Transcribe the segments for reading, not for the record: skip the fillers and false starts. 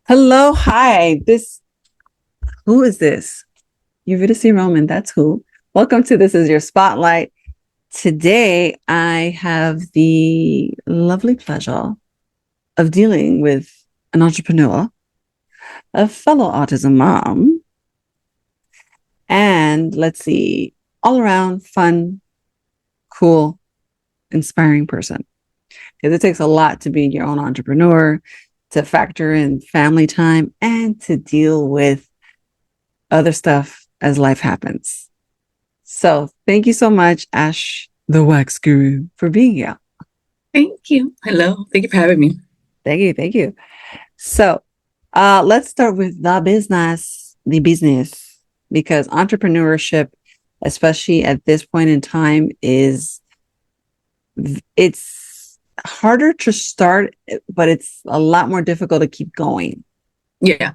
Hello, hi. Who is this? Eurydice Roman, that's who. Welcome to This Is Your Spotlight. Today, I have the lovely pleasure of dealing with an entrepreneur, a fellow autism mom, and let's see, all around fun, cool, inspiring person. Because it takes a lot to be your own entrepreneur, to factor in family time, and to deal with other stuff as life happens. So thank you so much, Ash, the wax guru, for being here. Thank you. Hello. Thank you for having me. Thank you. Thank you. So let's start with the business, because entrepreneurship, especially at this point in time, it's harder to start, but it's a lot more difficult to keep going Yeah.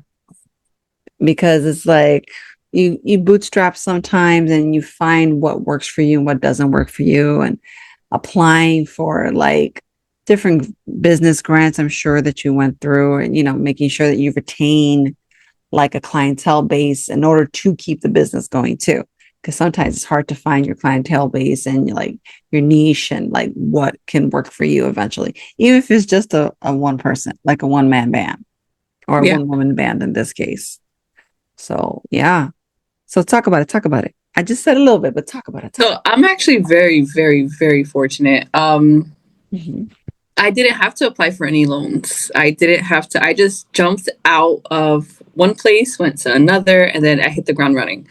because it's like you bootstrap sometimes and you find what works for you and what doesn't work for you, and applying for like different business grants, I'm sure that you went through, and making sure that you retain like a clientele base in order to keep the business going too, because sometimes it's hard to find your clientele base and like your niche and like what can work for you eventually, even if it's just a one person, like a one man band or a Yeah. one woman band in this case. So yeah. So talk about it. Talk about it. I just said a little bit, but talk about it. Talk So I'm actually very, very, very fortunate. Mhm. I didn't have to apply for any loans. I didn't have to. I just jumped out of one place, went to another, and then I hit the ground running.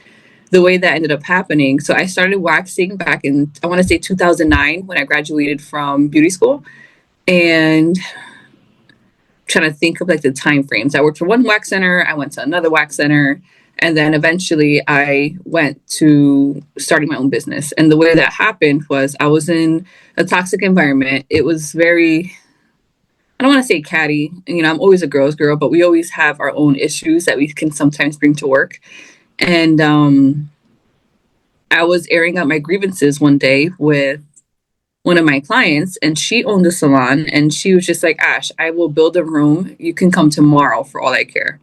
The way that ended up happening. So I started waxing back in, I want to say 2009 when I graduated from beauty school. And trying to think of like the time frames. I worked for one wax center, I went to another wax center, and then eventually I went to starting my own business. And the way that happened was I was in a toxic environment. It was very, I don't want to say catty. I'm always a girl's girl, but we always have our own issues that we can sometimes bring to work. And I was airing out my grievances one day with one of my clients, and she owned a salon, and she was just like, Ash, I will build a room, you can come tomorrow for all I care.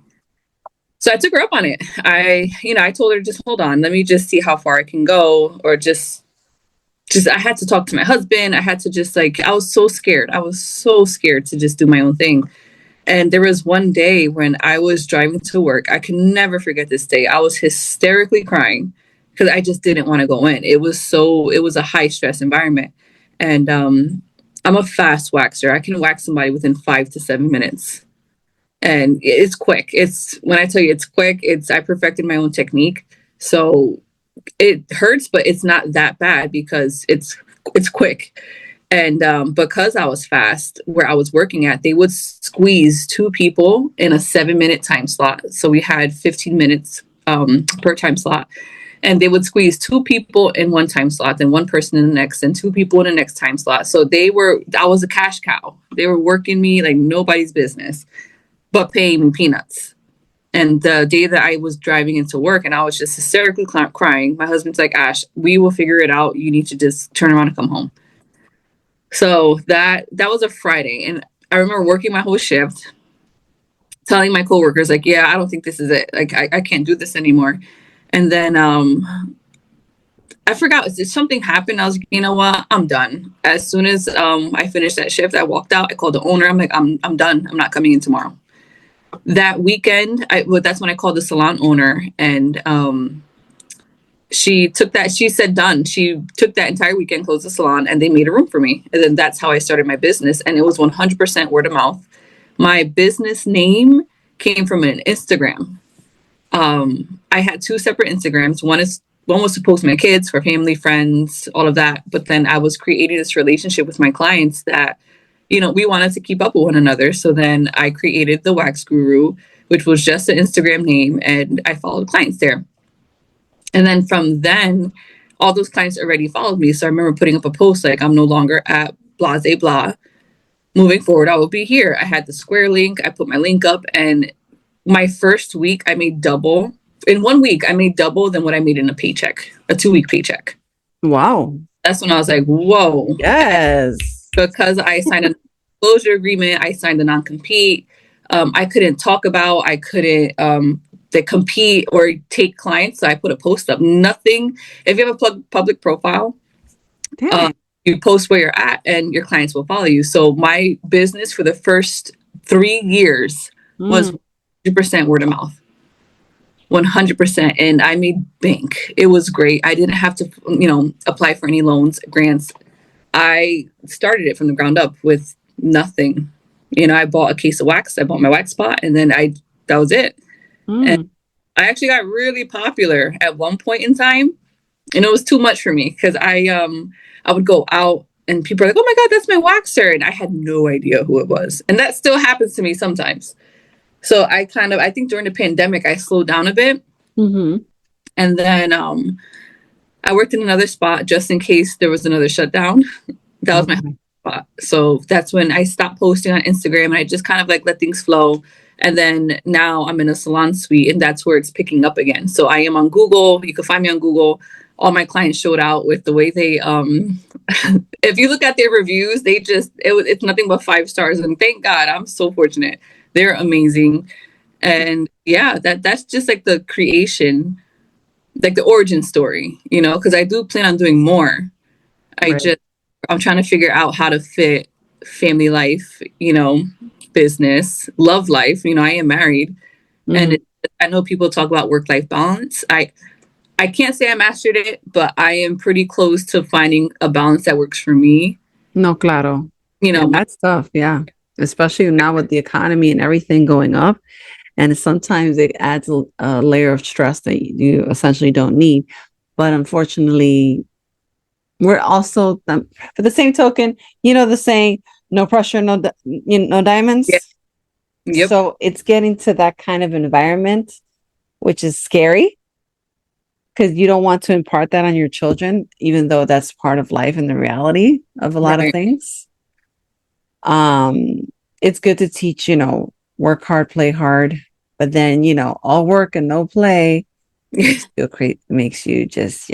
So I took her up on it. I told her, just hold on, let me just see how far I can go, or just I had to talk to my husband. I had to just like, I was so scared. I was so scared to just do my own thing. And there was one day when I was driving to work. I can never forget this day. I was hysterically crying because I just didn't want to go in. It was a high stress environment. And I'm a fast waxer. I can wax somebody within 5 to 7 minutes. And it's quick. It's when I tell you it's quick, I perfected my own technique. So it hurts, but it's not that bad because it's quick. And because I was fast, where I was working at, they would squeeze two people in a 7 minute time slot. So we had 15 minutes per time slot. And they would squeeze two people in one time slot, then one person in the next, and two people in the next time slot. So I was a cash cow. They were working me like nobody's business, but paying me peanuts. And the day that I was driving into work and I was just hysterically crying, my husband's like, Ash, we will figure it out. You need to just turn around and come home. So that was a Friday. And I remember working my whole shift, telling my coworkers, like, yeah, I don't think this is it. Like, I can't do this anymore. And then I forgot something happened. I was like, you know what? I'm done. As soon as I finished that shift, I walked out. I called the owner. I'm like, I'm done. I'm not coming in tomorrow. That weekend, that's when I called the salon owner, and she took that. She said done. She took that entire weekend, closed the salon, and they made a room for me. And then that's how I started my business, and it was 100% word of mouth. My business name came from an Instagram. I had two separate Instagrams. One was to post my kids for family, friends, all of that. But then I was creating this relationship with my clients that, we wanted to keep up with one another. So then I created the Wax Guru, which was just an Instagram name, and I followed clients there. And then from then, all those clients already followed me. So I remember putting up a post like, I'm no longer at blah, blah, blah. Moving forward, I will be here. I had the square link. I put my link up, and my first week, I made double. In 1 week, I made double than what I made in a 2 week paycheck. Wow. That's when I was like, whoa. Yes. Because I signed a closure agreement, I signed a non compete. I couldn't talk about, I couldn't they compete or take clients. So I put a post up. Nothing. If you have a public profile, Dang. you post where you're at and your clients will follow you. So my business for the first 3 years was Mm, 100% word of mouth. 100%. And I made bank. It was great. I didn't have to, apply for any loans, grants. I started it from the ground up with nothing. I bought a case of wax. I bought my wax spot, and then that was it. And mm, I actually got really popular at one point in time, and it was too much for me because I would go out and people are like, "Oh my God, that's my waxer," and I had no idea who it was, and that still happens to me sometimes. So I think during the pandemic I slowed down a bit, mm-hmm. and then I worked in another spot just in case there was another shutdown. That was my Okay. spot. So that's when I stopped posting on Instagram and I just kind of like let things flow. And then now I'm in a salon suite and that's where it's picking up again. So I am on Google. You can find me on Google. All my clients showed out with the way they if you look at their reviews, it's nothing but 5 stars. And thank God, I'm so fortunate. They're amazing. And yeah, that's just like the creation, like the origin story, because I do plan on doing more. I Right. just I'm trying to figure out how to fit family life, business, love life. I am married, and Mm. I know people talk about work life balance. I can't say I mastered it, but I am pretty close to finding a balance that works for me. No, claro. You Yeah, know, my, that's tough. Yeah. Especially now with the economy and everything going up. And sometimes it adds a layer of stress that you essentially don't need. But unfortunately, we're also, for the same token, the saying, no pressure, no yeah, diamonds. yep, So it's getting to that kind of environment, which is scary because you don't want to impart that on your children, even though that's part of life and the reality of a lot of right. things. Um, it's good to teach, work hard, play hard, but then, all work and no play makes you just,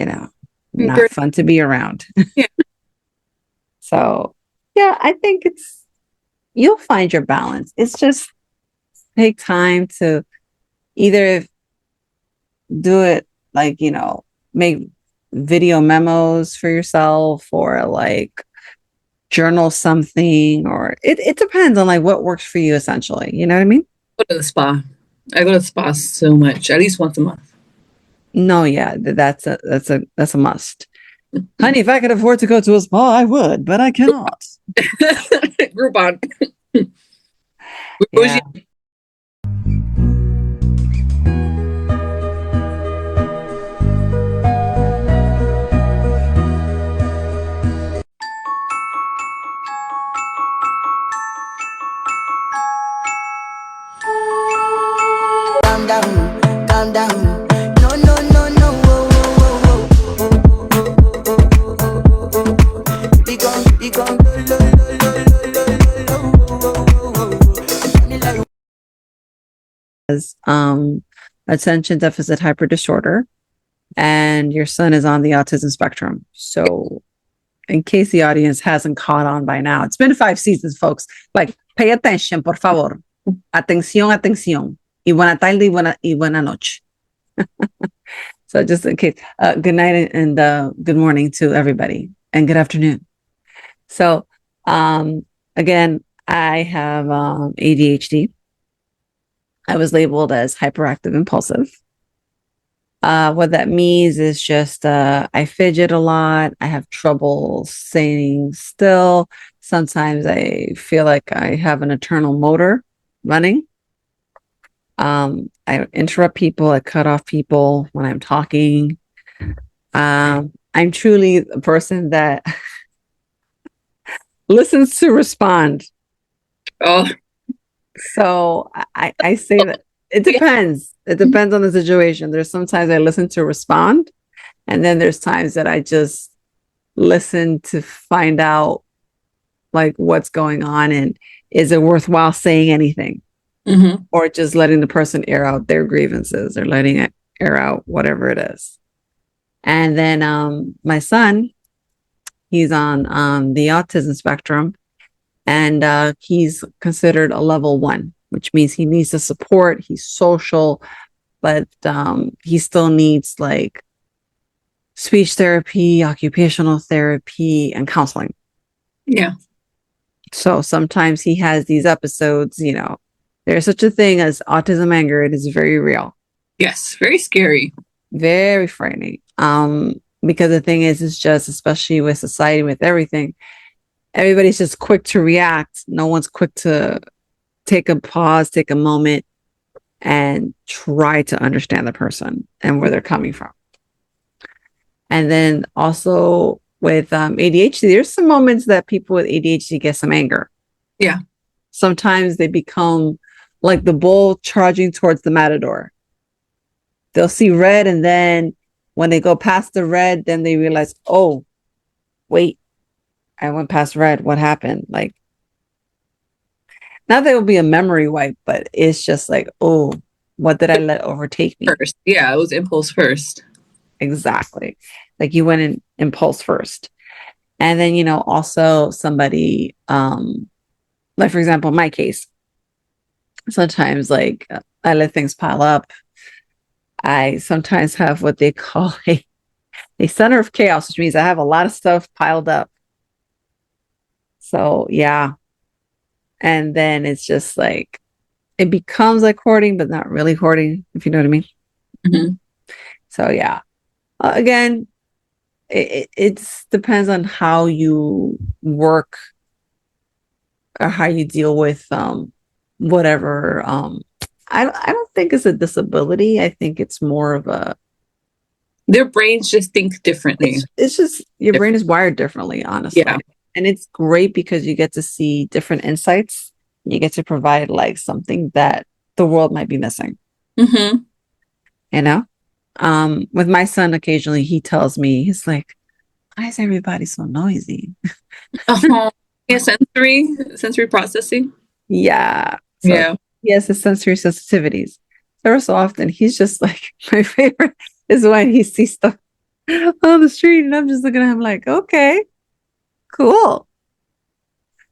not fun to be around. Yeah, So yeah, I think you'll find your balance. It's just take time to either do it like, make video memos for yourself or like journal something or it depends on like what works for you essentially. You know what I mean? go to the spa. I go to the spa so much, at least once a month. No, yeah, that's a must. Honey, if I could afford to go to a spa, I would, but I cannot. Groupon. Yeah. Calm down, calm down. No, no, no, no. Whoa, whoa, whoa, whoa. Be gone, lo, lo, lo, lo, lo, lo, lo. Whoa, whoa, whoa, whoa. Me like As attention deficit hyper disorder, and your son is on the autism spectrum. So, in case the audience hasn't caught on by now, it's been 5 seasons, folks. Like, pay attention, por favor. Atención, atención. Y buena tarde y buena noche. So, just in case, good night and good morning to everybody, and good afternoon. So, again, I have ADHD. I was labeled as hyperactive impulsive. What that means is just I fidget a lot. I have trouble staying still. Sometimes I feel like I have an internal motor running. I interrupt people. I cut off people when I'm talking. I'm truly a person that listens to respond. Oh, So I say that it yeah. depends. It depends on the situation. There's sometimes I listen to respond, and then there's times that I just listen to find out like what's going on and is it worthwhile saying anything Mm-hmm. or just letting the person air out their grievances or letting it air out whatever it is. And then my son, he's on the autism spectrum and he's considered a level 1. which means he needs the support. He's social, but he still needs like speech therapy, occupational therapy, and counseling. Yeah. So sometimes he has these episodes, there's such a thing as autism anger. It is very real. Yes. Very scary. Very frightening. Because the thing is, it's just, especially with society, with everything, everybody's just quick to react. No one's quick to take a pause, take a moment, and try to understand the person and where they're coming from. And then also with ADHD, there's some moments that people with ADHD get some anger. Yeah. Sometimes they become like the bull charging towards the matador. They'll see red, and then when they go past the red, then they realize, oh, wait, I went past red. What happened? Like, not that it will be a memory wipe, but it's just like, oh, what did I let overtake me? First. Yeah, it was impulse first. Exactly. Like you went in impulse first. And then, also somebody, like for example, in my case, sometimes like I let things pile up. I sometimes have what they call a center of chaos, which means I have a lot of stuff piled up. So yeah. And then it's just like, it becomes like hoarding, but not really hoarding, if you know what I mean. Mm-hmm. So yeah. Again, it depends on how you work or how you deal with whatever. I don't think it's a disability. I think it's more of a, Their brains just think differently. it's just your brain is wired differently, honestly. Yeah. And it's great because you get to see different insights. You get to provide like something that the world might be missing. Mm-hmm. With my son, occasionally he tells me, he's like, why is everybody so noisy? Yeah, sensory processing. Yeah. So Yeah. he has his sensory sensitivities. Ever so often, he's just like, my favorite is when he sees stuff on the street, and I'm just looking at him like, okay, cool.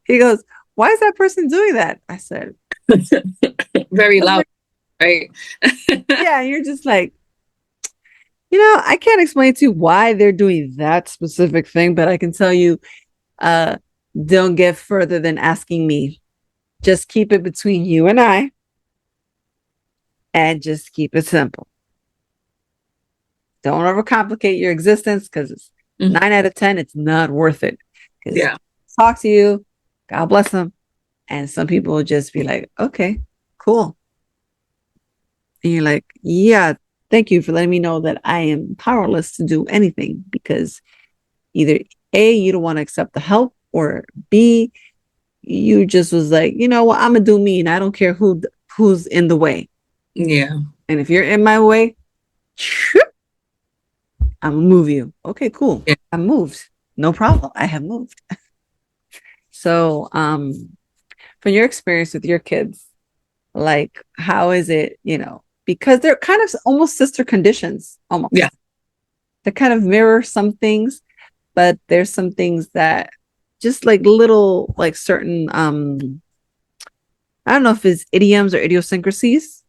He goes, why is that person doing that? I said, Very loud, right? yeah, you're just like, I can't explain to you why they're doing that specific thing, but I can tell you, don't get further than asking me. Just keep it between you and I, and just keep it simple. Don't overcomplicate your existence, because it's 9 out of 10, it's not worth it. Yeah. Talk to you, God bless them. And some people will just be like, okay, cool. And you're like, yeah, thank you for letting me know that I am powerless to do anything, because either A, you don't want to accept the help, or B, you just was like, you know what, I'm gonna do me, and I don't care who's in the way. Yeah. And if you're in my way, I'm gonna move you. Okay, cool. Yeah. I moved. No problem. I have moved. So, from your experience with your kids, like, how is it, because they're kind of almost sister conditions, almost. Yeah. They kind of mirror some things, but there's some things that just like little, like certain, I don't know if it's idioms or idiosyncrasies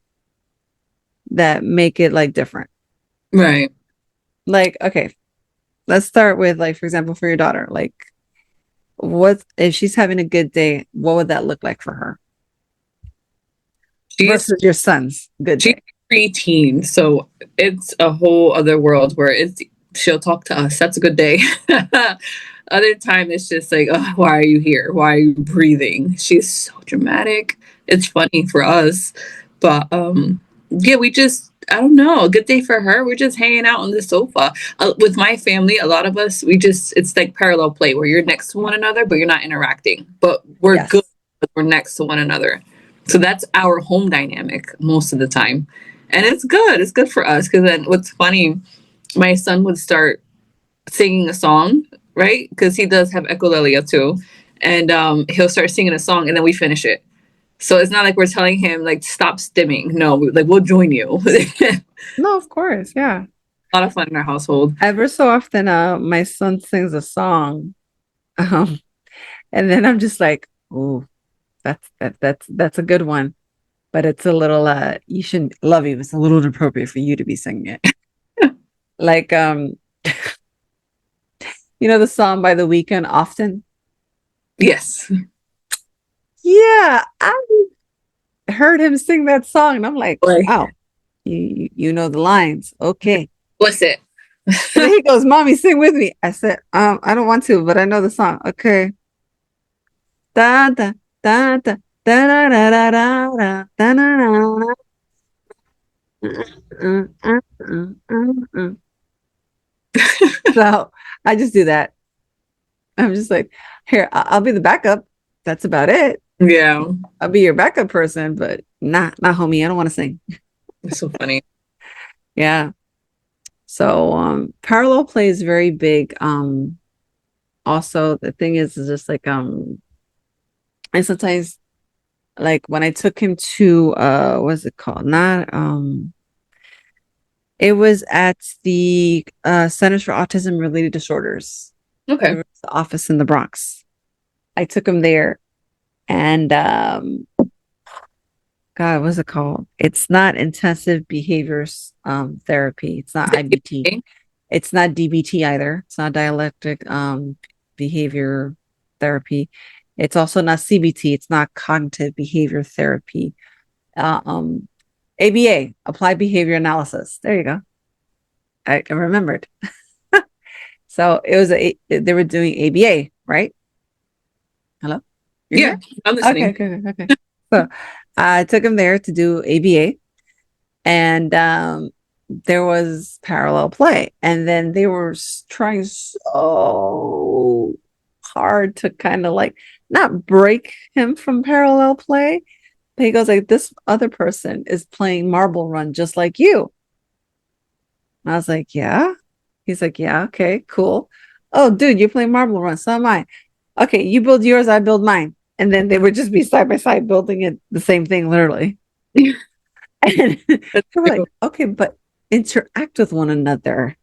that make it like different. Right. Like, okay, let's start with, like, for example, for your daughter, like, what if she's having a good day? What would that look like for her versus your son's good day? She's preteen, so it's a whole other world where she'll talk to us. That's a good day. Other time it's just like, oh, why are you here? Why are you breathing? She's so dramatic. It's funny for us, but yeah, I don't know, a good day for her, we're just hanging out on the sofa. With my family, a lot of us, it's like parallel play where you're next to one another, but you're not interacting. But we're good because we're next to one another. So that's our home dynamic most of the time. And it's good. It's good for us, because then what's funny, my son would start singing a song, right? Because he does have echolalia too. And he'll start singing a song, and then we finish it. So it's not like we're telling him like stop stimming. No, like we'll join you. No, of course, yeah. A lot of fun in our household. Ever so often, my son sings a song, and then I'm just like, "Ooh, that's a good one." but it's a little you shouldn't love you. It's a little inappropriate for you to be singing it. Like you know the song by The Weeknd, Often? Yes. Yeah, I heard him sing that song and I'm like, Like, wow, you know the lines. Okay. what's it? And then he goes, Mommy, sing with me. I said, I don't want to, but I know the song. Okay. Da da da da da da da da da da da da. So I just do that. I'm just like, here, I'll be the backup. That's about it. Yeah. I'll be your backup person, but not homie. I don't want to sing. It's so funny. Yeah. So parallel play is very big. Also the thing is just like and sometimes like when I took him to what's it called? Not it was at the Centers for Autism Related Disorders. Okay. There was the office in the Bronx. I took him there and God, what's it called? It's not intensive behaviors therapy. It's not IBT. It's not DBT either. It's not dialectic behavior therapy. It's also not CBT. It's not cognitive behavior therapy. Uh, um, ABA, applied behavior analysis. There you go. I remembered. So it was they were doing ABA, right? Hello? You're Yeah, here? I'm Okay, listening. okay. So I took him there to do ABA and there was parallel play. And then they were trying so hard to kind of like not break him from parallel play. But he goes like, this other person is playing Marble Run just like you. And I was like, yeah. He's like, yeah, okay, cool. Oh, dude, you're playing Marble Run. So am I. Okay, you build yours, I build mine. And then they would just be side by side building it the same thing, literally. And they That's were like, cute. okay, but interact with one another.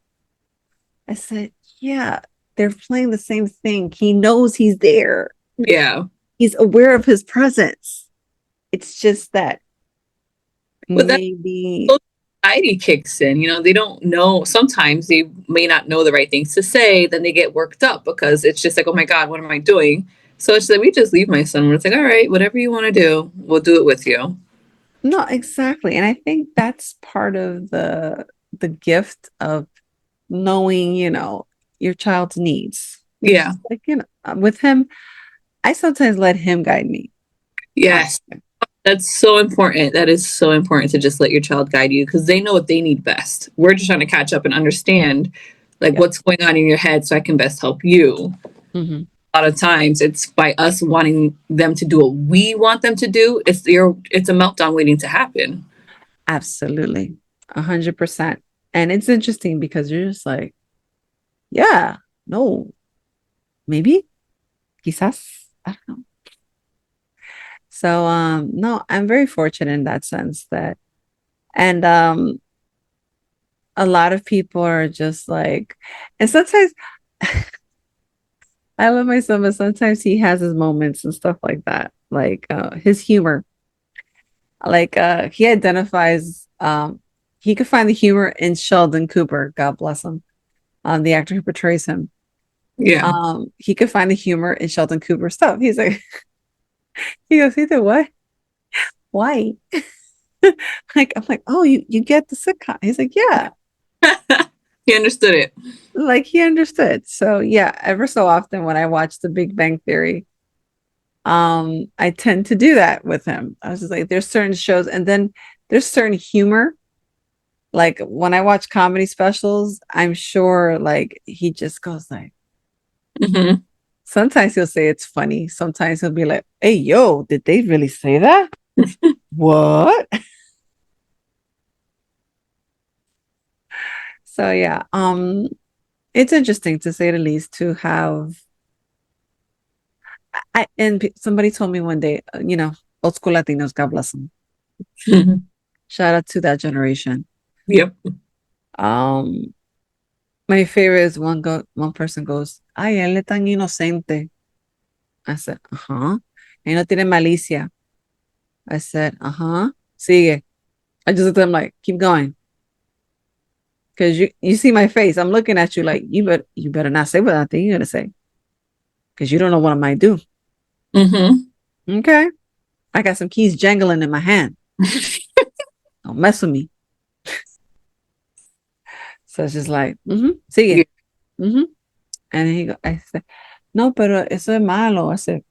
I said, yeah, they're playing the same thing. He knows he's there. Yeah. He's aware of his presence. It's just that But that maybe anxiety kicks in. They don't know. Sometimes they may not know the right things to say. Then they get worked up because it's just like, oh my God, what am I doing? So it's like we just leave my son. It's like, all right, whatever you want to do, we'll do it with you. no, exactly. And I think that's part of the gift of knowing, your child's needs. It's Yeah. just like, with him, I sometimes let him guide me. Yes. That's so important. That is so important to just let your child guide you because they know what they need best. We're just trying to catch up and understand like Yeah. what's going on in your head so I can best help you. Mm-hmm. A lot of times it's by us wanting them to do what we want them to do. It's a meltdown waiting to happen. Absolutely. 100%. And it's interesting because you're just like, yeah, no, maybe, quizás, I don't know. So, no, I'm very fortunate in that sense that, and a lot of people are just like, and sometimes I love my son, but sometimes he has his moments and stuff like that, like his humor. Like he identifies, he could find the humor in Sheldon Cooper, God bless him, the actor who portrays him. Yeah. He could find the humor in Sheldon Cooper stuff. He's like, he goes, he did what? Why? Like I'm like, oh, you get the sitcom. He's like, yeah. He understood it. Like he understood. So yeah, ever so often when I watch The Big Bang Theory, I tend to do that with him. I was just like, there's certain shows, and then there's certain humor. Like when I watch comedy specials, I'm sure like he just goes like, Hmm. sometimes he'll say it's funny. Sometimes he'll be like, hey, yo, did they really say that? What? So yeah, it's interesting to say the least to have somebody told me one day, old school Latinos, God bless them. Shout out to that generation. Yep. Um, my favorite is one person goes, ay, él es tan inocente. I said, uh-huh. Él no tiene malicia. I said, uh-huh. Sigue. I just looked at him like, keep going. Because you see my face. I'm looking at you like, you better not say what I think you're gonna say. Because you don't know what I might do. Mm-hmm. Okay. I got some keys jangling in my hand. Don't mess with me. So it's just like, sigue. Mm-hmm. And I said, no, pero eso es malo. I said,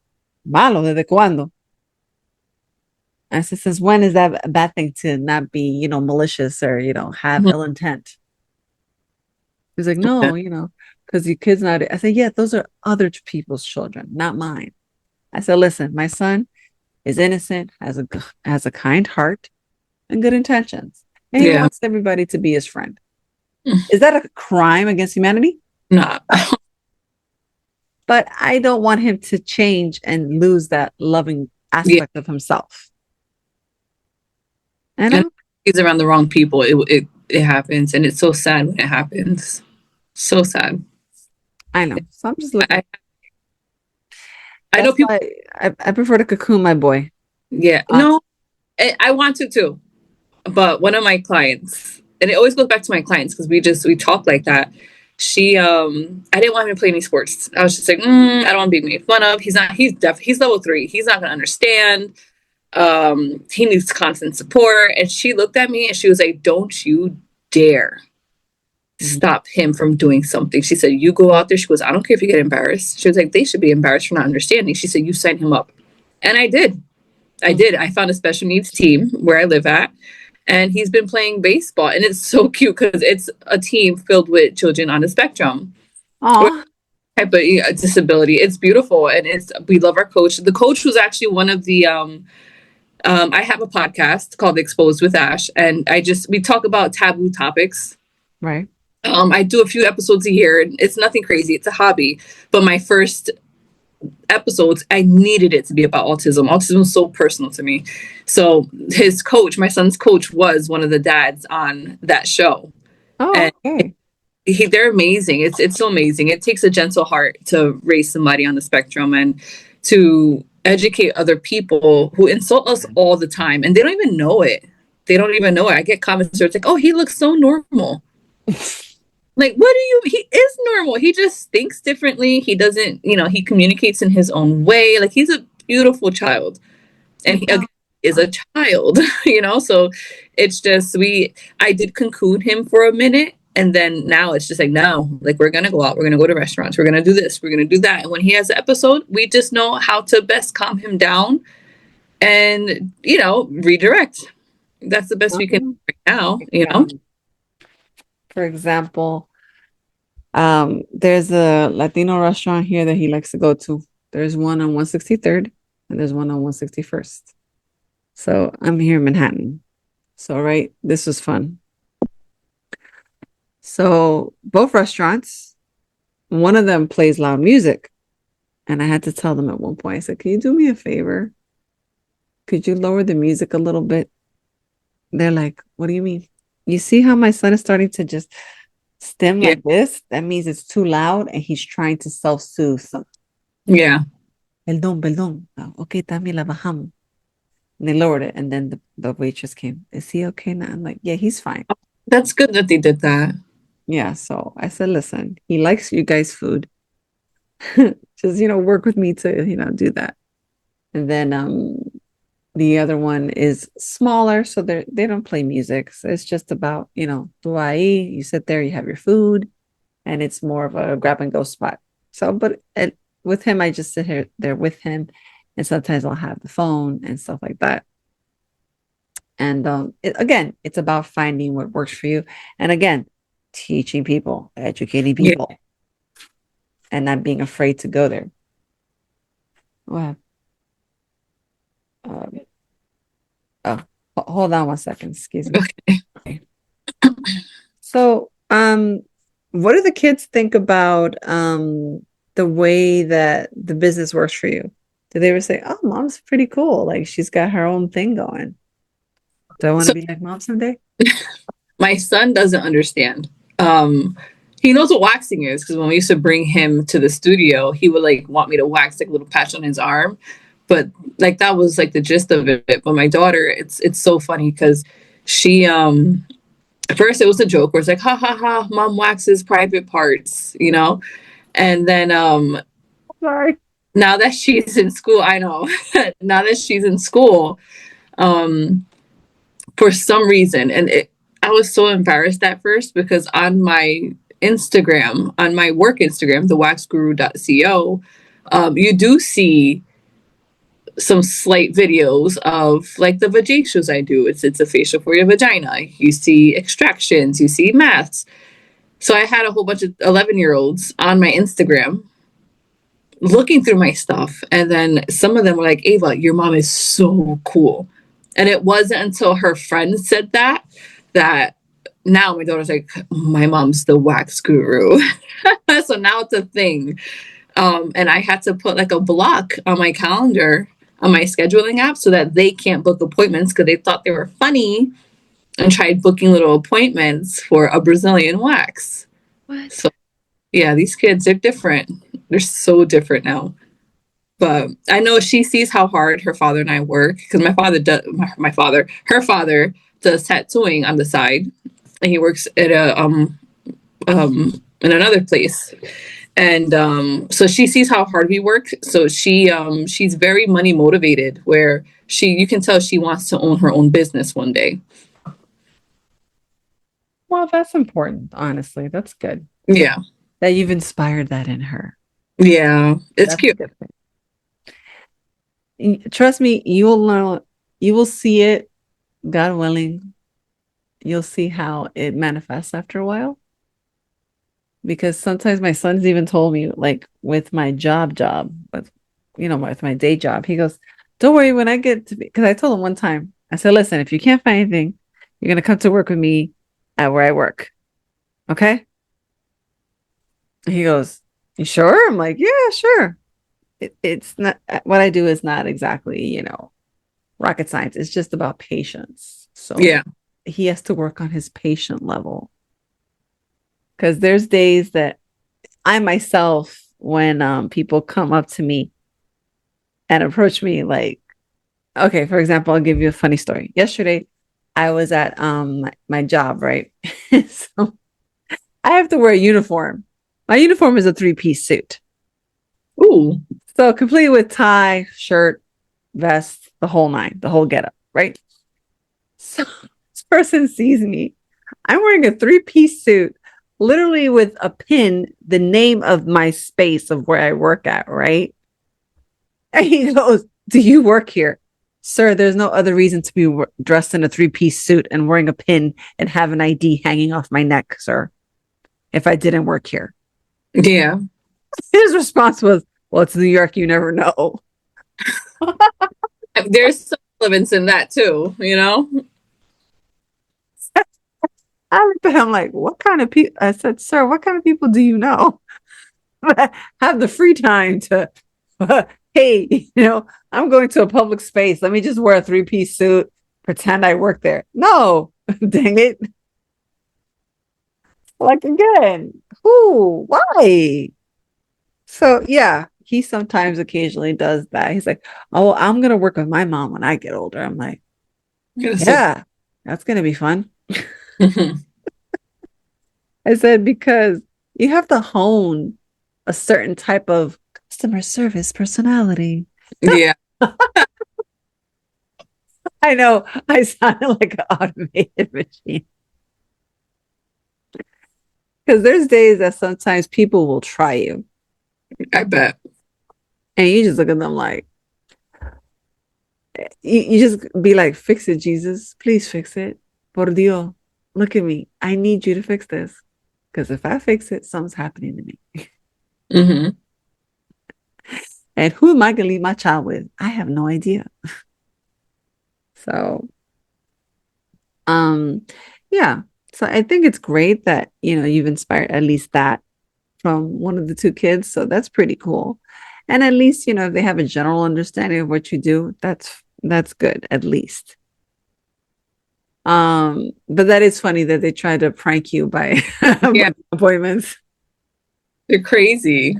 malo, ¿desde cuándo? I said, since when is that a bad thing to not be, malicious or, have Mm-hmm. ill intent? He's like, no, because your kid's not. I said, yeah, those are other people's children, not mine. I said, listen, my son is innocent, has a kind heart and good intentions, and he Yeah. wants everybody to be his friend. Is that a crime against humanity? Nah. But I don't want him to change and lose that loving aspect of himself. And he's around the wrong people. It happens, and it's so sad when it happens. So sad. I know. So I'm just looking. I know people. I prefer to cocoon my boy. Yeah. No, I want to too. But one of my clients, and it always goes back to my clients because we talk like that. I didn't want him to play any sports. I was just like, I don't want to be made fun of. He's level 3. He's not gonna understand. He needs constant support. And she looked at me and she was like, don't you dare stop him from doing something. She said, you go out there. She goes, I don't care if you get embarrassed. She was like, they should be embarrassed for not understanding. She said, you sign him up. And I did. I found a special needs team where I live at. And he's been playing baseball. And it's so cute because it's a team filled with children on the spectrum. Oh, Type of disability. It's beautiful. And we love our coach. The coach was actually one of the I have a podcast called Exposed with Ash, and we talk about taboo topics. right. I do a few episodes a year. It's nothing crazy. It's a hobby. But my first episodes, I needed it to be about autism. Autism is so personal to me. So his coach, my son's coach, was one of the dads on that show. Oh, and okay. They're amazing. It's so amazing. It takes a gentle heart to raise somebody on the spectrum and to educate other people who insult us all the time, and they don't even know it. I get comments where it's like, oh, he looks so normal. Like, he is normal. He just thinks differently. He doesn't, he communicates in his own way. Like, he's a beautiful child. And he is a child, so it's just, I did cocoon him for a minute. And then now it's just like, no, like, we're going to go out. We're going to go to restaurants. We're going to do this. We're going to do that. And when he has an episode, we just know how to best calm him down and, redirect. That's the best we can do right now, For example, there's a Latino restaurant here that he likes to go to. There's one on 163rd and there's one on 161st. So I'm here in Manhattan. So, right, this was fun. So both restaurants, one of them plays loud music. And I had to tell them at one point, I said, can you do me a favor? Could you lower the music a little bit? They're like, what do you mean? You see how my son is starting to just stem like this? That means it's too loud and he's trying to self-soothe. Yeah. Perdón. Okay, también la bajamos. And they lowered it. And then the waitress came. Is he okay now? I'm like, yeah, he's fine. That's good that they did that. Yeah. So I said, listen, he likes you guys' food. Just, work with me to, do that. And then the other one is smaller, so they don't play music. So it's just about, tu ahí, you sit there, you have your food, and it's more of a grab and go spot. So, but with him, I just sit there with him, and sometimes I'll have the phone and stuff like that. And again, it's about finding what works for you. And again, teaching people, educating people, and not being afraid to go there. Wow. Hold on one second. Excuse me. Okay. So, what do the kids think about the way that the business works for you? Do they ever say, "Oh, mom's pretty cool. Like she's got her own thing going"? Do I want to be like mom someday? My son doesn't understand. He knows what waxing is because when we used to bring him to the studio, he would like want me to wax like a little patch on his arm. but like that was like the gist of it. But my daughter, it's so funny because she at first it was a joke where it's like, ha ha ha, mom waxes private parts, you know? And then Sorry. now that she's in school, I know. Now that she's in school, um for some reason, I was so embarrassed at first because on my Instagram, on my work Instagram, the waxguru.co, you do see some slight videos of like the vajacials I do. It's a facial for your vagina. You see extractions, you see maths. So I had a whole bunch of 11-year-olds on my Instagram looking through my stuff. And then some of them were like, Ava, your mom is so cool. And it wasn't until her friend said that now my daughter's like, my mom's the wax guru. So now it's a thing. And I had to put like a block on my calendar on my scheduling app so that they can't book appointments because they thought they were funny and tried booking little appointments for a Brazilian wax. What? So yeah, these kids, they're different. They're so different now. But I know she sees how hard her father and I work because her father does tattooing on the side, and he works at a in another place, and so she sees how hard we work. So she's very money motivated. Where you can tell she wants to own her own business one day. Well, that's important, honestly. That's good Yeah, that you've inspired that in her. yeah, it's That's a cute. good thing. Trust me, you will know, you will see it, God willing. You'll see how it manifests after a while. Because sometimes my son's even told me, like with my job, with with my day job, he goes, "Don't worry, when I get to be," because I told him one time, I said, "Listen, if you can't find anything, you're gonna come to work with me at where I work, okay?" And he goes, "You sure?" I'm like, "Yeah, sure." It's not what I do is not exactly, rocket science. It's just about patience. So Yeah, he has to work on his patient level because there's days that I myself, when people come up to me and approach me, like, okay, for example, I'll give you a funny story. Yesterday, I was at my job, right? So I have to wear a uniform. My uniform is a three-piece suit. ooh, So complete with tie, shirt, vest, the whole nine, the whole getup, right? So this person sees me. I'm wearing a three-piece suit, literally with a pin, the name of my space of where I work at, right? And he goes, "Do you work here?" "Sir, there's no other reason to be dressed in a three-piece suit and wearing a pin and have an ID hanging off my neck, sir, if I didn't work here." yeah. His response was, "Well, it's New York, you never know." There's some relevance in that too, you know? I looked at him like, "What kind of people?" I said, "Sir, what kind of people do you know have the free time to, hey, I'm going to a public space. Let me just wear a three-piece suit, pretend I work there." No, dang it. Like again, who? Why? So yeah, he sometimes occasionally does that. He's like, "Oh, I'm gonna work with my mom when I get older." I'm like, So, "Yeah, that's gonna be fun." I said, because you have to hone a certain type of customer service personality. yeah, I know I sounded like an automated machine. Because there's days that sometimes people will try you I bet. and you just look at them like, you just be like, "Fix it, Jesus. Please fix it. Por Dios. Look at me. I need you to fix this. Because if I fix it, something's happening to me. Hmm. And who am I going to leave my child with? I have no idea." So, um, yeah. So I think it's great that, you've inspired at least that from one of the two kids. So that's pretty cool. And at least, if they have a general understanding of what you do, that's good, at least. But that is funny that they try to prank you by, Yeah, by appointments. they're crazy.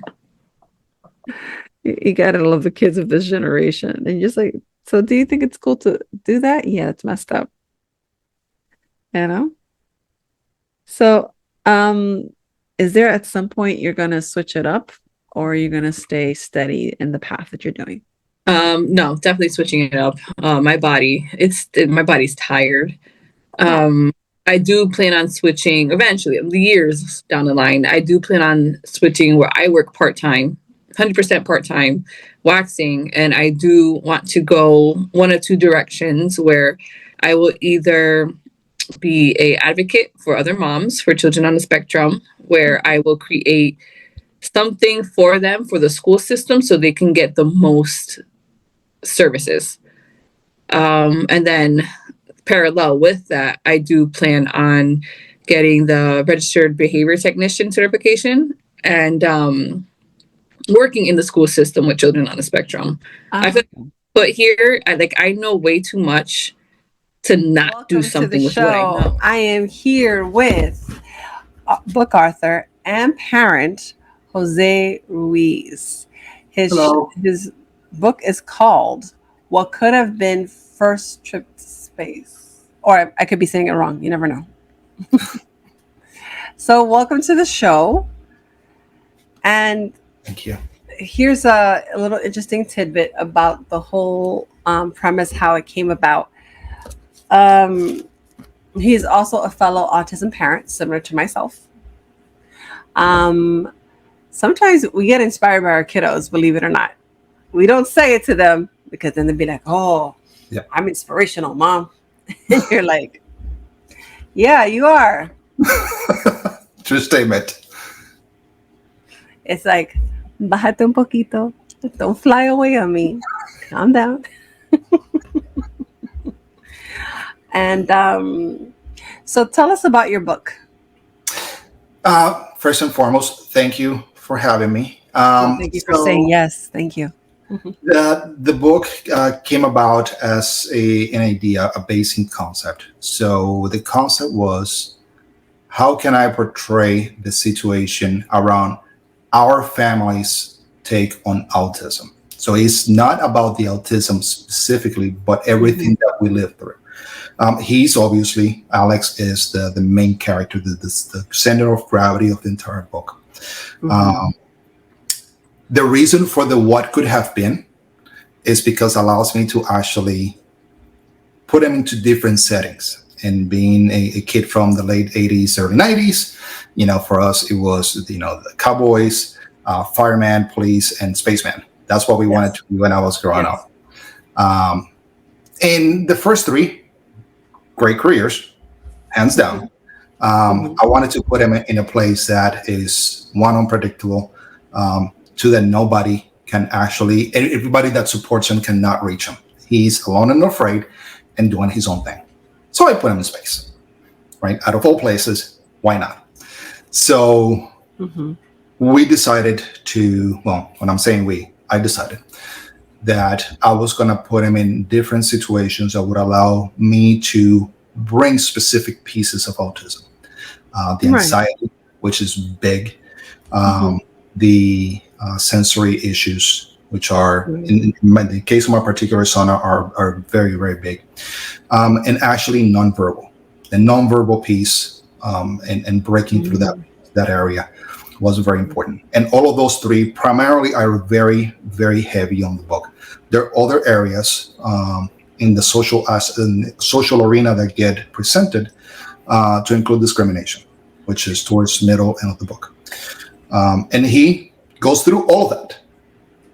You gotta love the kids of this generation. And you're just like, so do you think it's cool to do that? Yeah, it's messed up, you know? So, is there at some point you're gonna switch it up or are you gonna stay steady in the path that you're doing? No, definitely switching it up. My body's tired. Oh, Um, I do plan on switching eventually, years down the line. I do plan on switching where I work part time, 100% part time waxing. And I do want to go one or two directions where I will either be a advocate for other moms for children on the spectrum, where I will create something for them for the school system so they can get the most services. And then parallel with that, I do plan on getting the registered behavior technician certification and working in the school system with children on the spectrum. I feel, but here, I know way too much to not do Welcome to the something with what I show. know. I am here with book author and parent Jose Ruiz. Hello. His book is called What Could Have Been First Trip to Space. Or I could be saying it wrong. You never know. So welcome to the show. And Thank you. here's a little interesting tidbit about the whole premise, how it came about. He's also a fellow autism parent, similar to myself. Sometimes we get inspired by our kiddos, believe it or not. We don't say it to them because then they'd be like, oh, Yeah. I'm inspirational, mom. And you're like, yeah, you are. True statement. It's like, bájate un poquito. Don't fly away on me. Calm down. And so tell us about your book. First and foremost, thank you for having me. Thank you for saying yes. Thank you. The book came about as an idea, a basic concept. So the concept was, how can I portray the situation around our family's take on autism? So it's not about the autism specifically, but everything that we live through. He's obviously, Alex is the main character, the center of gravity of the entire book. The reason for the what could have been is because it allows me to actually put him into different settings. And being a kid from the late 80s, early 90s, for us, it was, the cowboys, fireman, police, and spaceman. That's what we wanted to do when I was growing up. And the first three, great careers, hands down. I wanted to put him in a place that is, one, unpredictable, two, that nobody can actually, everybody that supports him cannot reach him. He's alone and afraid and doing his own thing. So I put him in space, right? Out of all places, why not? So we decided to, well, when I'm saying we, I decided that I was going to put him in different situations that would allow me to bring specific pieces of autism. The anxiety, which is big, the sensory issues, which are, in the case of my particular son, are very, very big, and actually nonverbal. The nonverbal piece and breaking through that area was very important. And all of those three primarily are very, very heavy on the book. There are other areas in the social arena that get presented to include discrimination, which is towards middle end of the book. And he goes through all of that.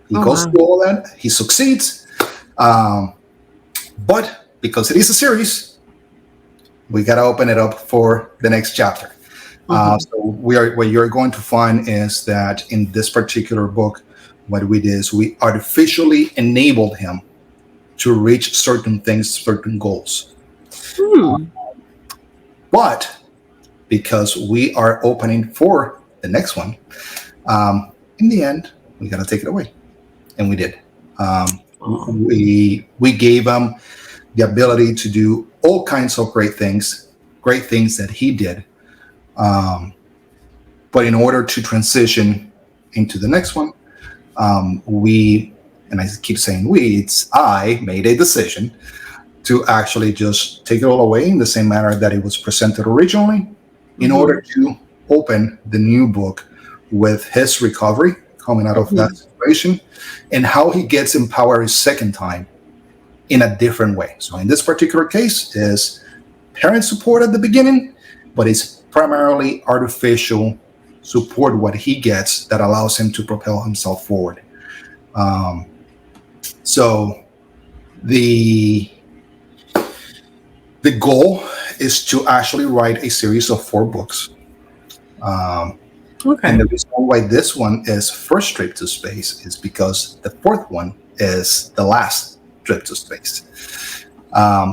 He goes through all that. He succeeds. But because it is a series, we got to open it up for the next chapter. So what you're going to find is that in this particular book, what we did is we artificially enabled him to reach certain things, certain goals. But because we are opening for the next one, in the end, we got to take it away. And we did. We gave him the ability to do all kinds of great things that he did. But in order to transition into the next one, we, and I keep saying we, it's I made a decision to actually just take it all away in the same manner that it was presented originally, in order to open the new book with his recovery coming out of that situation and how he gets empowered a second time in a different way. So in this particular case is parent support at the beginning, but it's primarily artificial support what he gets that allows him to propel himself forward. So the goal is to actually write a series of 4 books. And the reason why this one is first trip to space is because the 4th one is the last trip to space.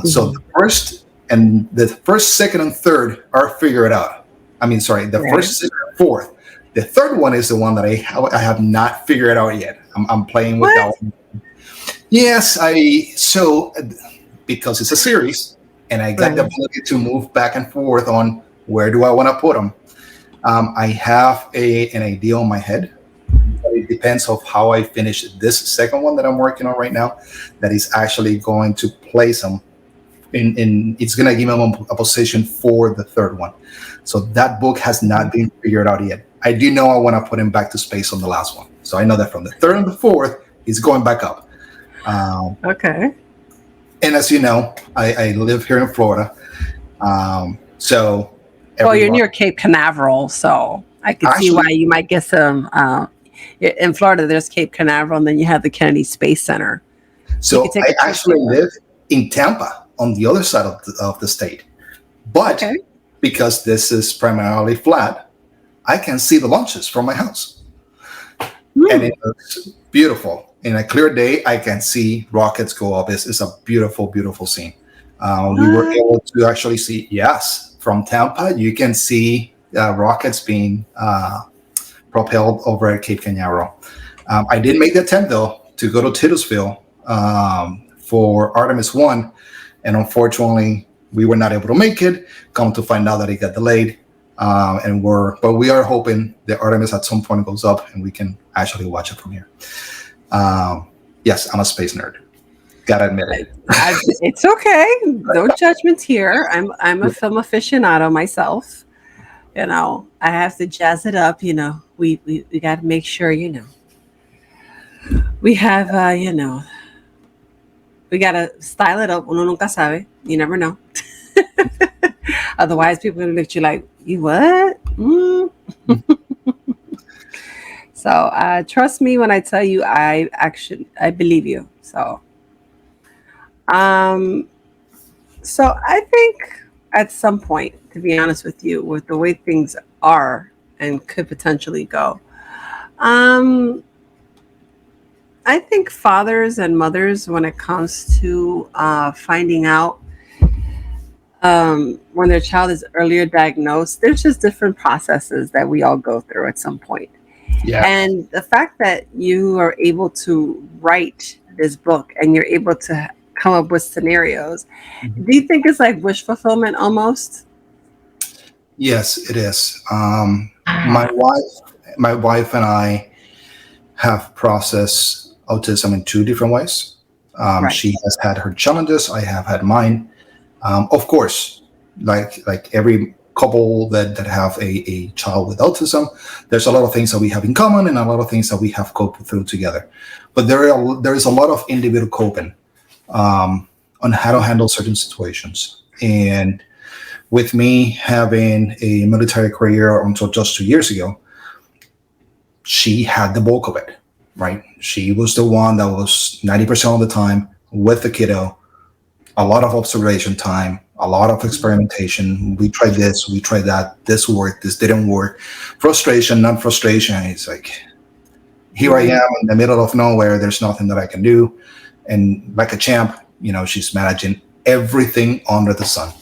So the first, 2nd, and 3rd are figured out. I mean, sorry, the first, 2nd, and 4th. The 3rd one is the one that I have not figured out yet. I'm playing with that one. Yes, because it's a series, and I got the ability to move back and forth on where do I want to put them. I have an idea on my head, but it depends on how I finish this second one that I'm working on right now. That is actually going to place them in. It's going to give them a position for the 3rd one. So that book has not been figured out yet. I do know I want to put him back to space on the last one. So I know that from the 3rd and the 4th, he's going back up. Okay. And as you know, I live here in Florida. So. Well, you're near Cape Canaveral, so I can see why you might get some. In Florida, there's Cape Canaveral, and then you have the Kennedy Space Center. So I actually live in Tampa on the other side of the state. But because this is primarily flat, I can see the launches from my house. And it looks beautiful. In a clear day, I can see rockets go up. It's a beautiful, beautiful scene. We were able to actually see, from Tampa, you can see rockets being propelled over at Cape Canaveral. I did make the attempt, though, to go to Titusville for Artemis 1, and unfortunately, we were not able to make it. Come to find out that it got delayed, but we are hoping that Artemis at some point goes up and we can actually watch it from here. Yes, I'm a space nerd. Gotta admit it. It's okay. No judgments here. I'm a film aficionado myself. You know, I have to jazz it up. You know, we got to make sure. You know, we have. We got to style it up. Uno nunca sabe. You never know. Otherwise, people are gonna look at you like, you what? So trust me when I tell you, I believe you. So. So I think at some point, to be honest with you, with the way things are and could potentially go, I think fathers and mothers, when it comes to finding out when their child is earlier diagnosed, there's just different processes that we all go through at some point. Yeah. And the fact that you are able to write this book and you're able to come up with scenarios, do you think it's like wish fulfillment almost? Yes, it is. My wife and I have processed autism in 2 different ways. She has had her challenges. I have had mine. Of course, like every couple that have a child with autism, there's a lot of things that we have in common and a lot of things that we have coped through together. But there is a lot of individual coping on how to handle certain situations. And with me having a military career until just 2 years ago, she had the bulk of it, right? She was the one that was 90% of the time with the kiddo, a lot of observation time, a lot of experimentation. We tried this, we tried that, this worked, this didn't work. Frustration, not frustration. It's like, here I am in the middle of nowhere, there's nothing that I can do. And like a champ, she's managing everything under the sun.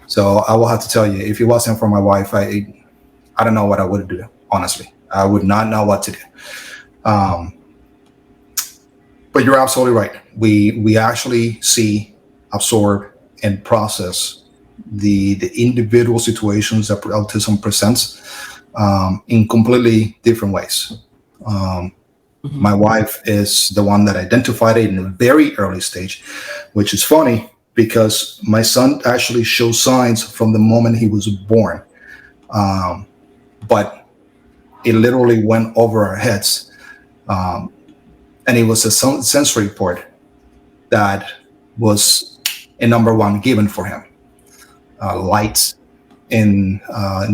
So I will have to tell you, if it wasn't for my wife, I don't know what I would do, honestly. I would not know what to do. But you're absolutely right. We actually see, absorb, and process the individual situations that autism presents in completely different ways. My wife is the one that identified it in a very early stage, which is funny because my son actually shows signs from the moment he was born. But it literally went over our heads. And it was a sensory report that was a number one given for him. Lights in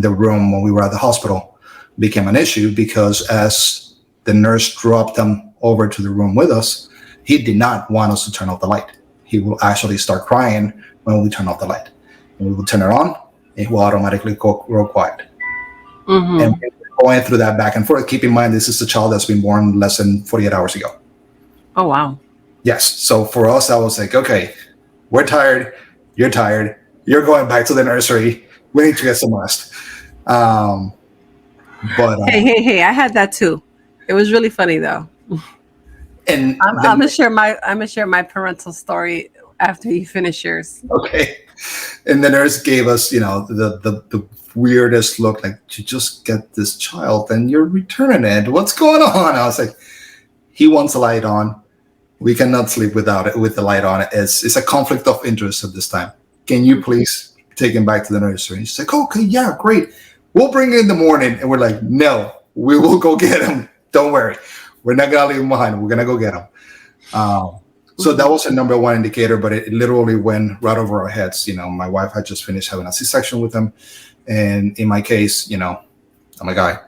the room when we were at the hospital became an issue because as the nurse dropped him over to the room with us, he did not want us to turn off the light. He will actually start crying when we turn off the light. When we will turn it on, it will automatically go quiet. And going through that back and forth, keep in mind, this is a child that's been born less than 48 hours ago. Oh, wow. Yes. So for us, I was like, okay, we're tired. You're tired. You're going back to the nursery. We need to get some rest. But Hey! I had that too. It was really funny though. And I'm gonna share my parental story after you finish yours. Okay. And the nurse gave us, the weirdest look, like, you just get this child and you're returning it. What's going on? I was like, he wants a light on. We cannot sleep without it, with the light on. It's a conflict of interest at this time. Can you please take him back to the nursery? She's like, okay, yeah, great. We'll bring it in the morning. And we're like, no, we will go get him. Don't worry. We're not going to leave him behind. We're going to go get him. So that was a number one indicator, but it literally went right over our heads. My wife had just finished having a C-section with him. And in my case, I'm a guy.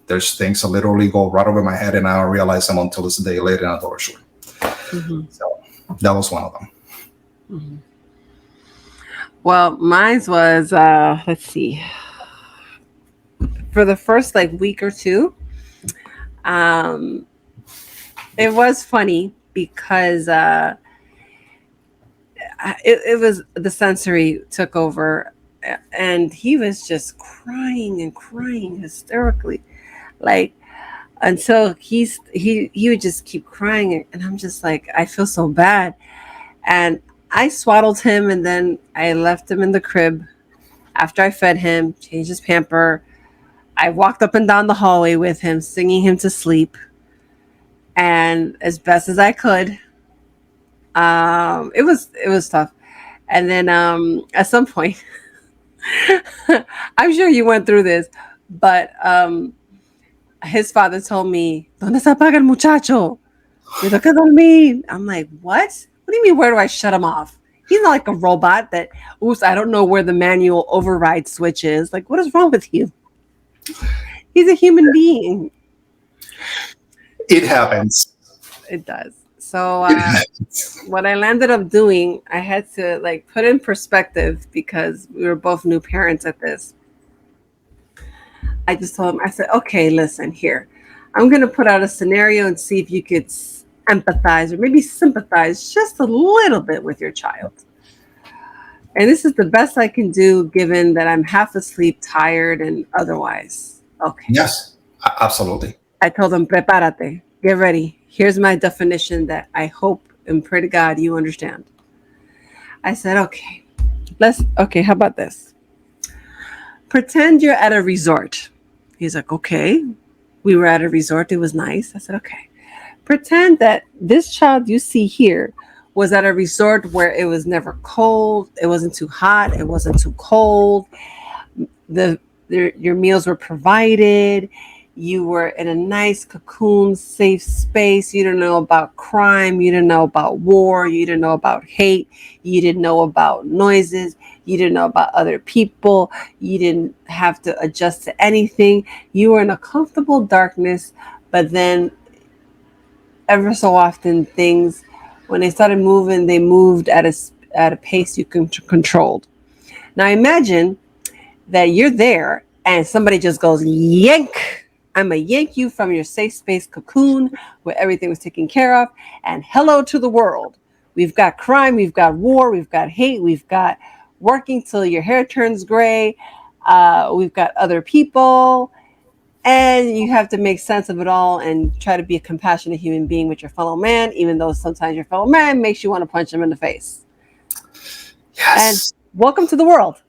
There's things that literally go right over my head and I don't realize them until it's a day later and I thought, sure. So that was one of them. Well, mine was, let's see. For the first week or two, it was funny because it was the sensory took over and he was just crying and crying hysterically, until he would just keep crying, and I'm just like, I feel so bad. And I swaddled him and then I left him in the crib after I fed him, changed his pamper. I walked up and down the hallway with him, singing him to sleep, and as best as I could. It was tough. And then at some point, I'm sure you went through this, but his father told me, "¿Dónde se apaga el muchacho? Me toca dormir." I'm like, what? What do you mean, where do I shut him off? He's not like a robot that, oops, I don't know where the manual override switch is. Like, what is wrong with you? He's a human being. It happens. It does. So what I landed up doing, I had to put in perspective because we were both new parents at this. I just told him, I said, okay, listen here. I'm going to put out a scenario and see if you could empathize or maybe sympathize just a little bit with your child. And this is the best I can do given that I'm half asleep, tired, and otherwise. Okay. Yes, absolutely. I told him, prepárate, get ready. Here's my definition that I hope and pray to God you understand. I said, okay, how about this? Pretend you're at a resort. He's like, okay. We were at a resort. It was nice. I said, okay. Pretend that this child you see here was at a resort where it was never cold. It wasn't too hot. It wasn't too cold. Your meals were provided. You were in a nice cocoon, safe space. You didn't know about crime. You didn't know about war. You didn't know about hate. You didn't know about noises. You didn't know about other people. You didn't have to adjust to anything. You were in a comfortable darkness, but then ever so often things, when they started moving, they moved at a pace you controlled. Now imagine that you're there and somebody just goes, yank. I'm going to yank you from your safe space cocoon where everything was taken care of, and hello to the world. We've got crime, we've got war, we've got hate, we've got working till your hair turns gray. We've got other people, and you have to make sense of it all and try to be a compassionate human being with your fellow man, even though sometimes your fellow man makes you want to punch him in the face. Yes. And welcome to the world.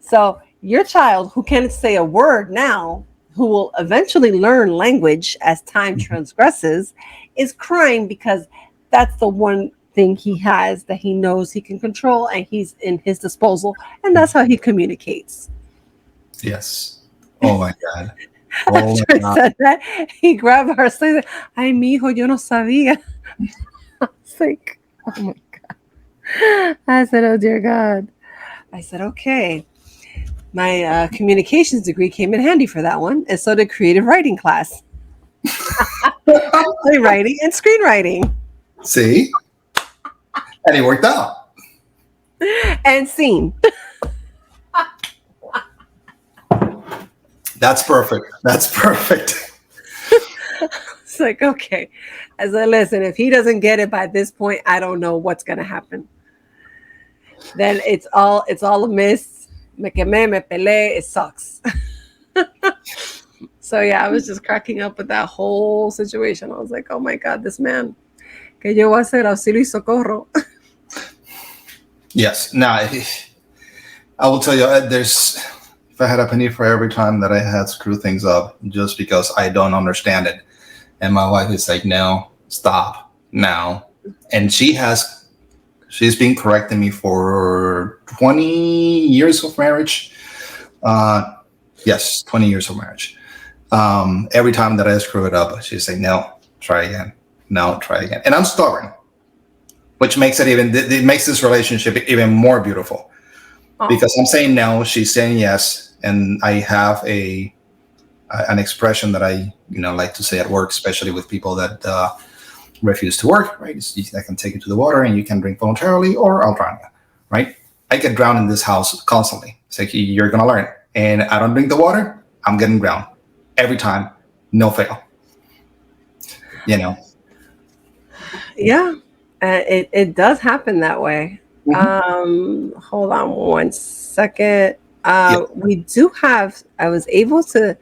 So your child, who can't say a word now, who will eventually learn language as time transgresses, is crying because that's the one thing he has that he knows he can control and he's in his disposal, and that's how he communicates. Yes. Oh my God. Oh After my I God. said that, he grabbed her sleeve. Ay, mi hijo, yo no sabía. It's like, oh my God. I said, oh dear God. I said, okay. My communications degree came in handy for that one, and so did creative writing class, playwriting and screenwriting, See? And it worked out. and scene. That's perfect. That's perfect. It's like, okay. I said, listen, if he doesn't get it by this point, I don't know what's gonna happen. Then it's all a miss. Me quemé, me pelé, it sucks. So yeah, I was just cracking up with that whole situation. I was like, oh my God, this man. Que yo voy a hacer auxilio y socorro. Yes. Now, I will tell you, if I had a penny for every time that I had screwed things up just because I don't understand it. And my wife is like, no, stop now. And she's been correcting me for 20 years of marriage. Yes, 20 years of marriage. Every time that I screw it up, she's saying, no, try again. No, try again. And I'm stubborn, which makes it makes this relationship even more beautiful. Because I'm saying no, she's saying yes, and I have an expression that I like to say at work, especially with people that refuse to work. Right? I can take you to the water, and you can drink voluntarily, or I'll drown you. Right? I get drowned in this house constantly. It's like you're gonna learn, and I don't drink the water, I'm getting drowned every time, no fail. Yeah, it does happen that way. Hold on one second. Yeah. We do have, I was able to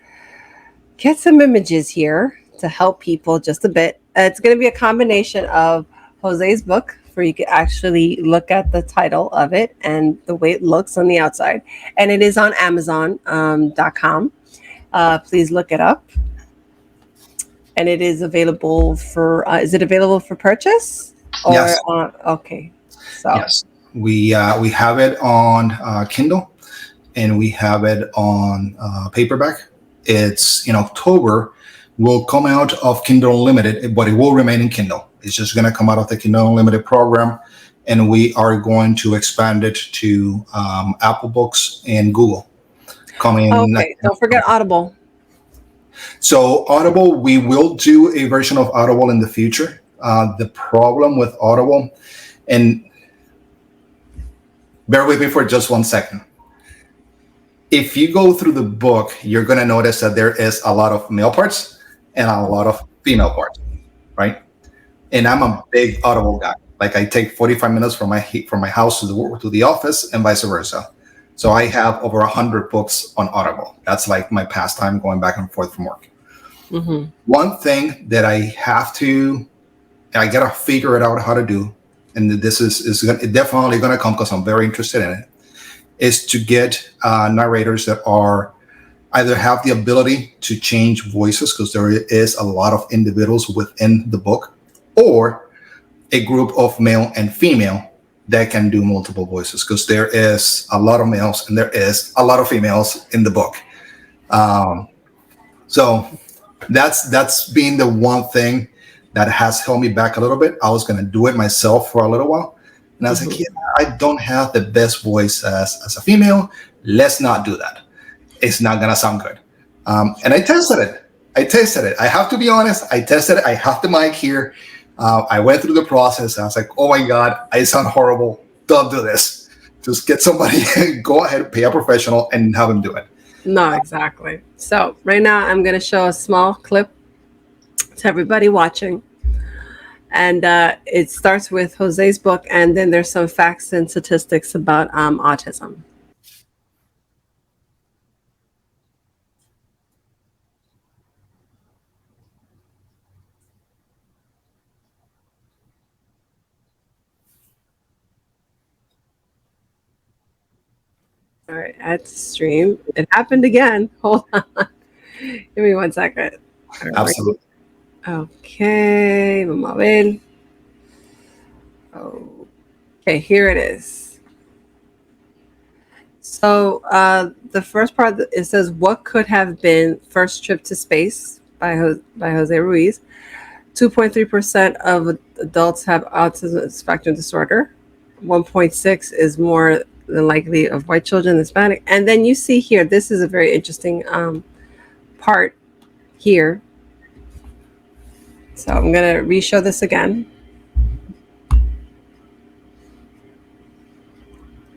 get some images here to help people just a bit. It's going to be a combination of Jose's book, where you can actually look at the title of it and the way it looks on the outside. And it is on Amazon.com. Please look it up. And it is available for, is it available for purchase? Or, Yes. Okay. So. Yes. We have it on Kindle, and we have it on paperback. It's in October. Will come out of Kindle Unlimited, but it will remain in Kindle. It's just going to come out of the Kindle Unlimited program, and we are going to expand it to Apple Books and Google. Okay, don't forget Audible. So Audible, we will do a version of Audible in the future. The problem with Audible, and bear with me for just 1 second. If you go through the book, you're going to notice that there is a lot of male parts and a lot of female parts, right? And I'm a big Audible guy. Like I take 45 minutes from my house to the office and vice versa. So I have over 100 books on Audible. That's like my pastime, going back and forth from work. Mm-hmm. One thing that I gotta figure it out how to do, and this is definitely gonna come because I'm very interested in it, is to get narrators that are either have the ability to change voices, because there is a lot of individuals within the book, or a group of male and female that can do multiple voices, because there is a lot of males and there is a lot of females in the book. So that's been the one thing that has held me back a little bit. I was going to do it myself for a little while, and I was like, yeah, I don't have the best voice as a female. Let's not do that. It's not going to sound good. And I tested it. I have to be honest. I tested it. I have the mic here. I went through the process. I was like, oh my God, I sound horrible. Don't do this. Just get somebody, go ahead, pay a professional, and have them do it. No, exactly. So right now I'm going to show a small clip to everybody watching. And it starts with Jose's book, and then there's some facts and statistics about autism. All right, add to stream. It happened again. Hold on. Give me 1 second. Absolutely. Okay, vamos a ver. Okay, here it is. So the first part, it says, "What could have been first trip to space" by Jose Ruiz. 2.3% of adults have autism spectrum disorder. 1.6 is more than likely of white children, Hispanic. And then you see here, this is a very interesting part here. So I'm going to re-show this again.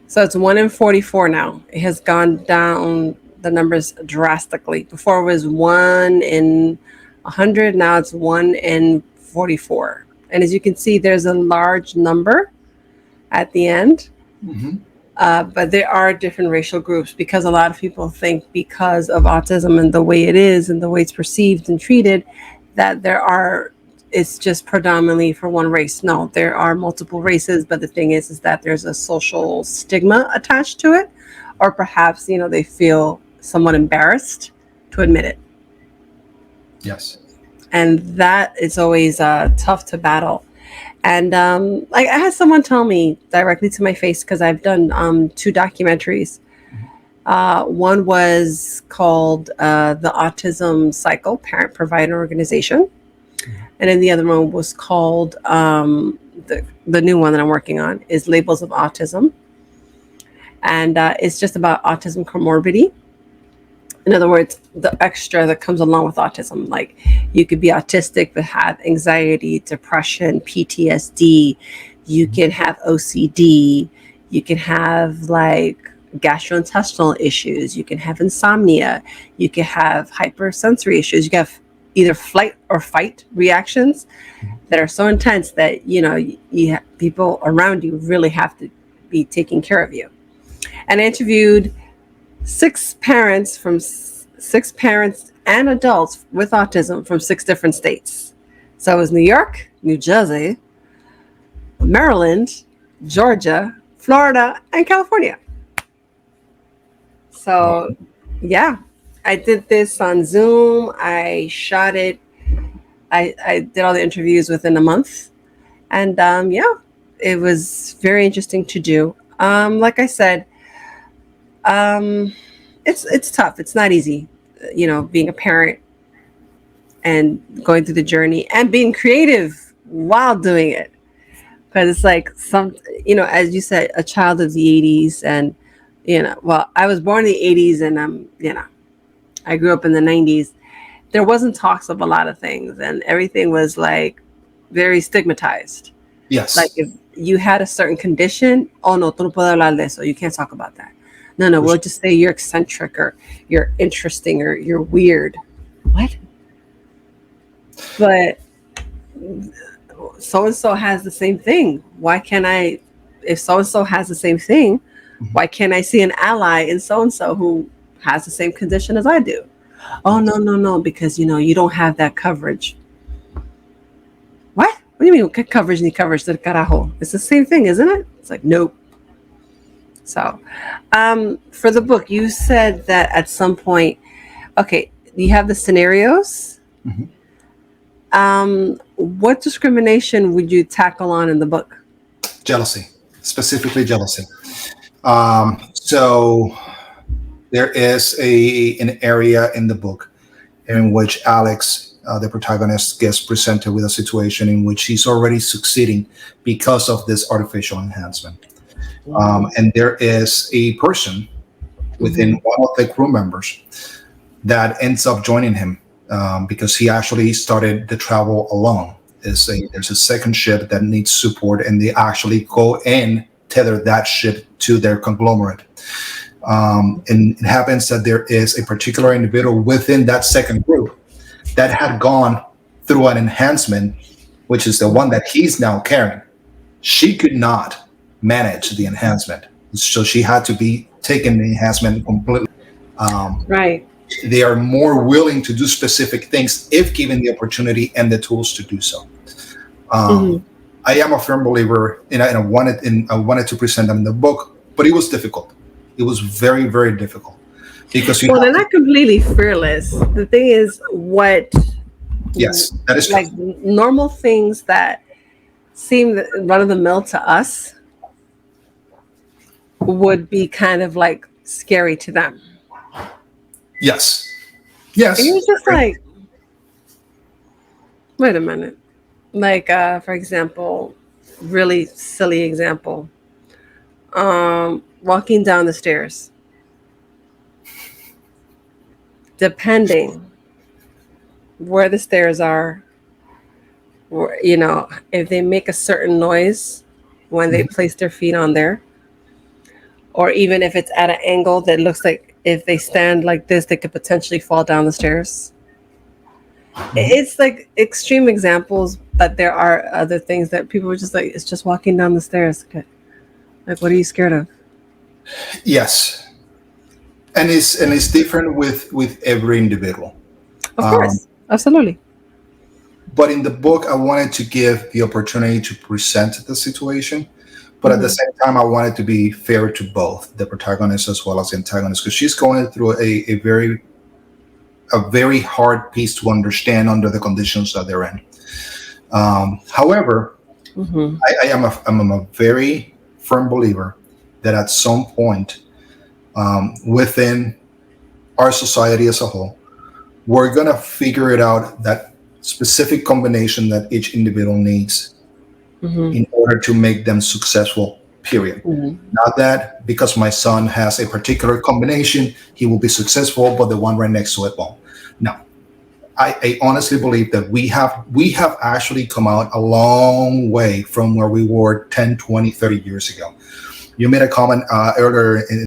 So it's 1 in 44 now. It has gone down the numbers drastically. Before it was 1 in 100. Now it's 1 in 44. And as you can see, there's a large number at the end. Mm-hmm. But there are different racial groups, because a lot of people think because of autism and the way it is and the way it's perceived and treated, that it's just predominantly for one race. No, there are multiple races, but the thing is that there's a social stigma attached to it, or perhaps, they feel somewhat embarrassed to admit it. Yes. And that is always tough to battle. And I had someone tell me directly to my face, because I've done 2 documentaries. One was called the Autism Cycle, Parent Provider Organization. And then the other one was called, the new one that I'm working on is Labels of Autism. And it's just about autism comorbidity. In other words, the extra that comes along with autism. Like, you could be autistic but have anxiety, depression, PTSD. You can have OCD. You can have like gastrointestinal issues. You can have insomnia. You can have hypersensory issues. You can have either flight or fight reactions that are so intense that, you have people around you really have to be taking care of you. And I interviewed 6 parents and adults with autism from 6 different states. So it was New York, New Jersey, Maryland, Georgia, Florida, and California. So, yeah, I did this on Zoom. I shot it. I did all the interviews within a month. And it was very interesting to do. Like I said, it's tough. It's not easy, being a parent and going through the journey and being creative while doing it. Because it's like as you said, a child of the 80s, and, I was born in the 80s, and I grew up in the 90s. There wasn't talks of a lot of things, and everything was like very stigmatized. Yes. Like, if you had a certain condition, oh no, tú no puedes hablar de eso. You can't talk about that. No, we'll just say you're eccentric, or you're interesting, or you're weird. What? But so-and-so has the same thing. Why can't I, if so-and-so has the same thing, why can't I see an ally in so-and-so who has the same condition as I do? Oh, no, because, you don't have that coverage. What? What do you mean, coverage ni coverage del carajo? It's the same thing, isn't it? It's like, nope. So, for the book, you said that at some point, okay, you have the scenarios. Mm-hmm. What discrimination would you tackle on in the book? Jealousy, specifically jealousy. So there is an area in the book in which Alex, the protagonist, gets presented with a situation in which he's already succeeding because of this artificial enhancement. And there is a person within one of the crew members that ends up joining him because he actually started the travel alone. There's a second ship that needs support, and they actually go and tether that ship to their conglomerate. And it happens that there is a particular individual within that second group that had gone through an enhancement, which is the one that he's now carrying. She could not manage the enhancement, so she had to be taken the enhancement completely. Right. They are more willing to do specific things if given the opportunity and the tools to do so. I am a firm believer, and I wanted to present them in the book, but it was difficult. It was very, very difficult because you Well, they're have to, not completely fearless. The thing is, what yes, that is true. like normal things that seem run of the mill to us would be kind of like scary to them. Yes, And yes, you're just like, wait a minute. Like, for example, really silly example. Walking down the stairs. Depending where the stairs are, or, if they make a certain noise when they Mhm. place their feet on there, or even if it's at an angle that looks like if they stand like this, they could potentially fall down the stairs. It's like extreme examples, but there are other things that people are just like, it's just walking down the stairs. Okay. Like, what are you scared of? Yes, and it's different with every individual. Of Um, course. Absolutely. but in the book, I wanted to give the opportunity to present the situation, but at the Mhm. same time, I wanted to be fair to both the protagonist as well as the antagonist, because she's going through a very hard piece to understand under the conditions that they're in. However, Mhm. I'm a very firm believer that at some point, within our society as a whole, we're gonna figure it out, that specific combination that each individual needs Mhm. in order to make them successful. Period. Mhm. Not that because my son has a particular combination, he will be successful, but the one right next to it won't. No, I honestly believe that we have actually come out a long way from where we were 10, 20, 30 years ago. You made a comment earlier in